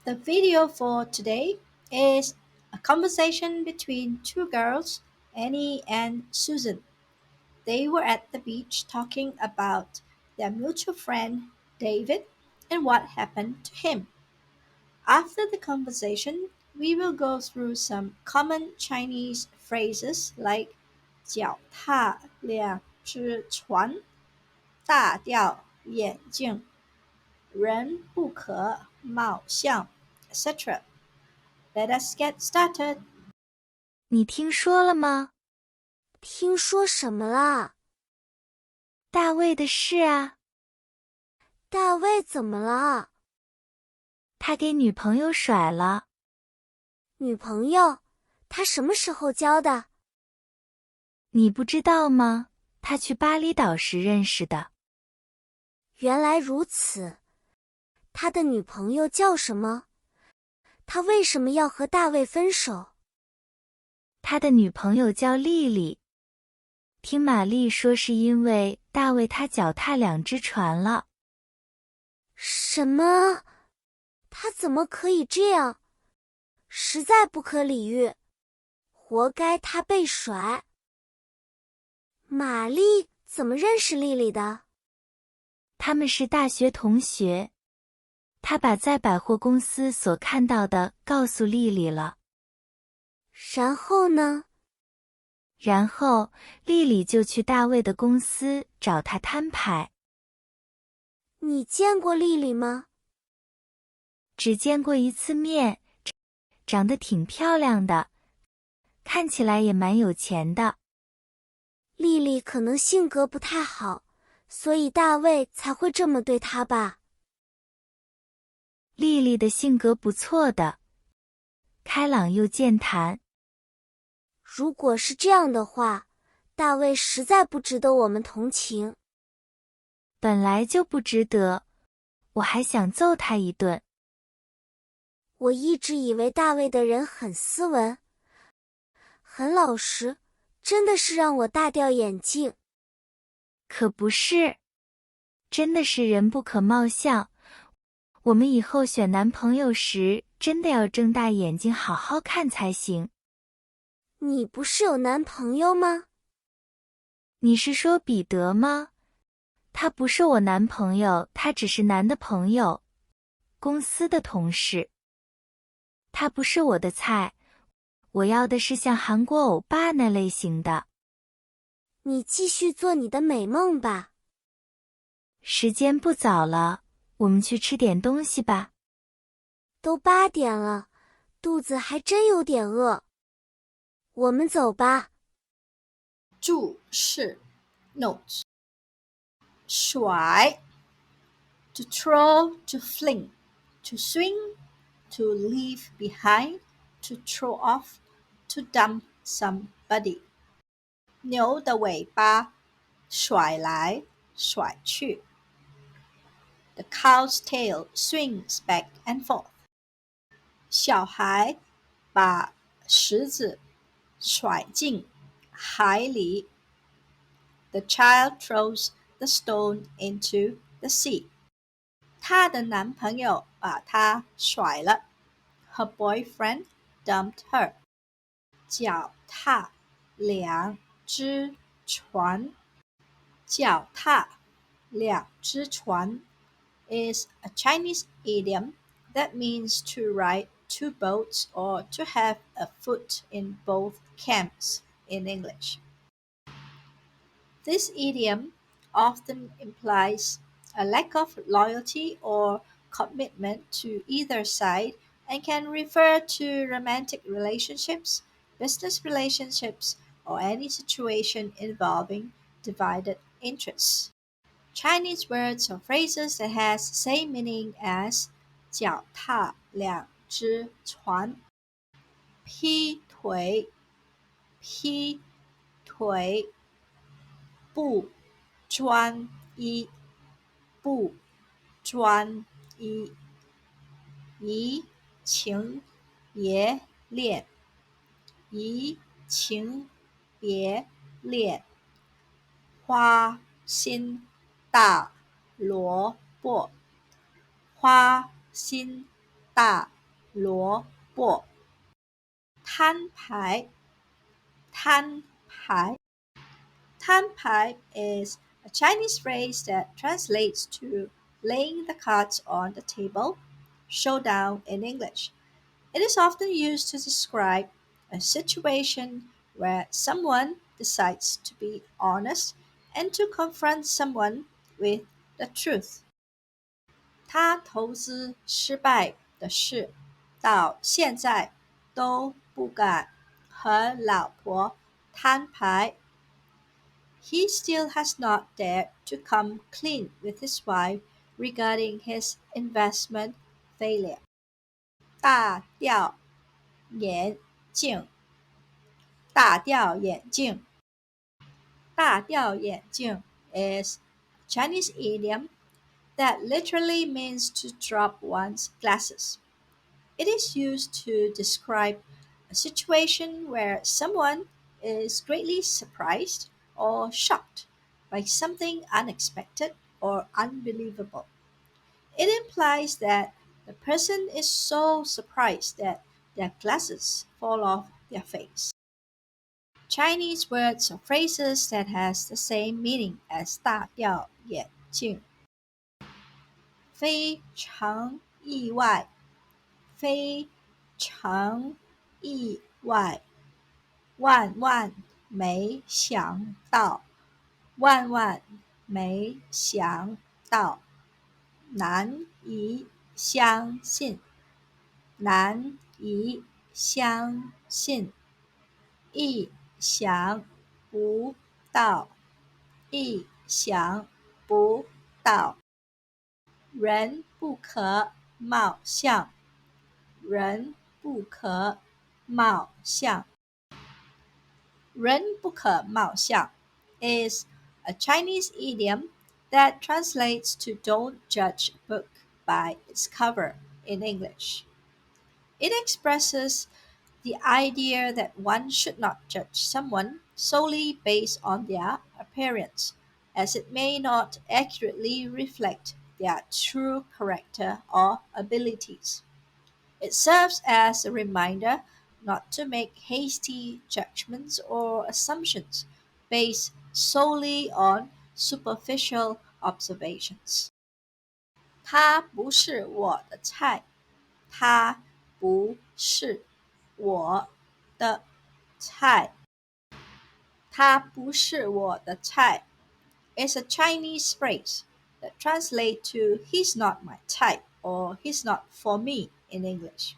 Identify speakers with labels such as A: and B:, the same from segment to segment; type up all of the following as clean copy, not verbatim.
A: The video for today is a conversation between two girls, Annie and Susan. They were at the beach talking about their mutual friend David and what happened to him. After the conversation, we will go through some common Chinese phrases like 脚踏两只船、大掉眼镜、人不可貌相 etc. Let us get started.
B: 你听说了吗？
C: 听说什么啦？
B: 大卫的事啊。
C: 大卫怎么了？
B: 他给女朋友甩了。
C: 女朋友？他什么时候交的？
B: 你不知道吗？他去巴厘岛时认识的。
C: 原来如此。他的女朋友叫什么？他为什么要和大卫分手？
B: 他的女朋友叫丽丽。听玛丽说是因为大卫他脚踏两只船了。
C: 什么？他怎么可以这样？实在不可理喻，活该他被甩。玛丽怎么认识丽丽的？
B: 他们是大学同学。他把在百货公司所看到的告诉丽丽了。
C: 然后呢？
B: 然后丽丽就去大卫的公司找他摊牌。
C: 你见过丽丽吗？
B: 只见过一次面，长得挺漂亮的，看起来也蛮有钱的。
C: 丽丽可能性格不太好，所以大卫才会这么对她吧。
B: 丽丽的性格不错的，开朗又健谈。
C: 如果是这样的话，大卫实在不值得我们同情。
B: 本来就不值得，我还想揍他一顿。
C: 我一直以为大卫的人很斯文，很老实，真的是让我大掉眼镜。
B: 可不是，真的是人不可貌相。我们以后选男朋友时，真的要睁大眼睛好好看才行。
C: 你不是有男朋友吗？
B: 你是说彼得吗？他不是我男朋友，他只是男的朋友，公司的同事。他不是我的菜，我要的是像韩国欧巴那类型的。
C: 你继续做你的美梦吧。
B: 时间不早了，我们去吃点东西吧。
C: 都8点了，肚子还真有点饿。我们走吧。
A: 注释 Notes 甩 To throw, to fling, to swing, to leave behind, to throw off, to dump somebody. 牛的尾巴甩来甩去。The cow's tail swings back and forth. 小孩把石子甩进海里。The child throws the stone into the sea. 她的男朋友把她甩了。Her boyfriend dumped her. 脚踏两只船。脚踏两只船 is a Chinese idiom that means to ride two boats or to have a foot in both camps in English. This idiom often implies a lack of loyalty or commitment to either side and can refer to romantic relationships, business relationships, or any situation involving divided interests. Chinese words or phrases that has the same meaning as 脚踏两只船，劈腿，劈腿。不专一，不专一。移情别恋，移情别恋。花心大萝卜，花心大萝卜。摊牌，摊牌。摊牌 is a Chinese phrase that translates to laying the cards on the table, showdown in English. It is often used to describe a situation where someone decides to be honest and to confront someone with the truth. 他投资失败的事，到现在都不敢和老婆摊牌。He still has not dared to come clean with his wife regarding his investment failure. 大掉眼镜，大掉眼镜。大掉眼镜 is a Chinese idiom that literally means to drop one's glasses. It is used to describe a situation where someone is greatly surprised or shocked by something unexpected or unbelievable. It implies that the person is so surprised that their glasses fall off their face. Chinese words or phrases that has the same meaning as 大掉眼镜。非常意外，非常意外，万万没想到，万万没想到，难以相信，难以相信，意想不到，意想不到。人不可貌相，人不可貌相。人不可貌相 is a Chinese idiom that translates to don't judge a book by its cover in English. It expresses the idea that one should not judge someone solely based on their appearance, as it may not accurately reflect their true character or abilities. It serves as a reminder not to make hasty judgments or assumptions based solely on superficial observations. 他不是我的菜，他不是我的菜，他不是我的菜 is a Chinese phrase that translates to he's not my type or he's not for me in English.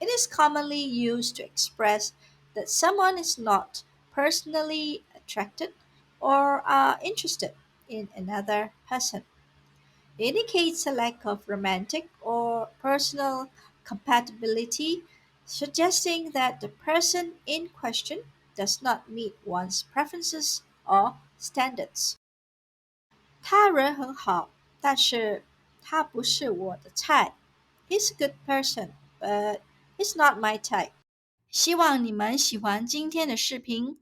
A: It is commonly used to express that someone is not personally attracted or interested in another person. It indicates a lack of romantic or personal compatibility, suggesting that the person in question does not meet one's preferences or standards. 他人很好，但是他不是我的菜。He's a good person, but he's not my type. 希望你们喜欢今天的视频。